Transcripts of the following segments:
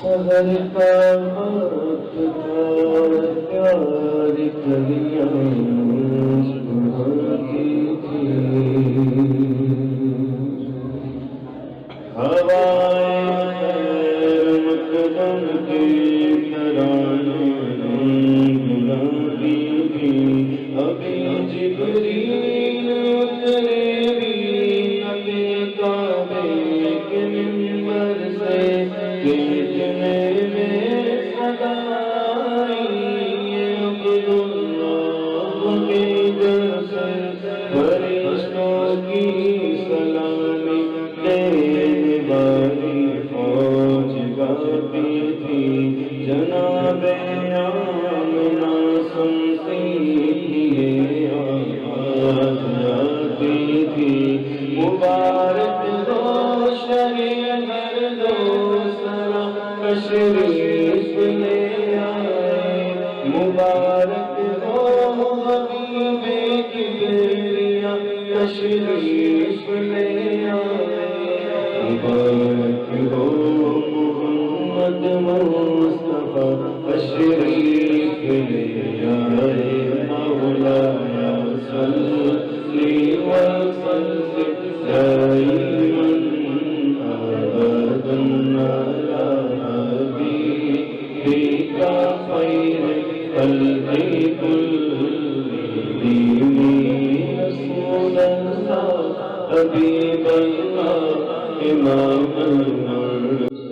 سحر کا وقت تھا، پیار کلیاں سناتی تھی، ہوائیں خیر مقدم کے ترانے گنگناتی تھی، ابھی جبریل اترے بھی نہ تھے کعبے کے منبر سے کہ اتنے میں صدا آئی عبداللہ کے در سے، فرشتوں کی سلامی دینے والی فوج گاتی تھی، جناب آمنہ سنتی تھی، یہ آواز آتی تھی، مبارک ہو شہر دو سرا تشریف لے آئے، مبارک ہو حبیب کبریا تشریف لے آئے، مبارک ہو محمد مصطفیٰ تشریف لے آئے، مولایا صلی وسلم دائما ابدا علی حبیبک خیر خلق کلہم رسول اللہ حبیب اللہ امام المرسلین.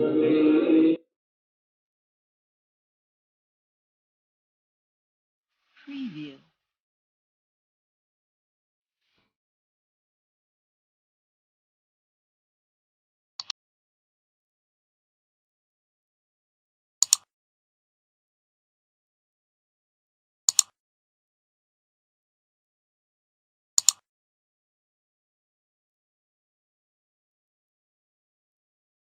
Preview.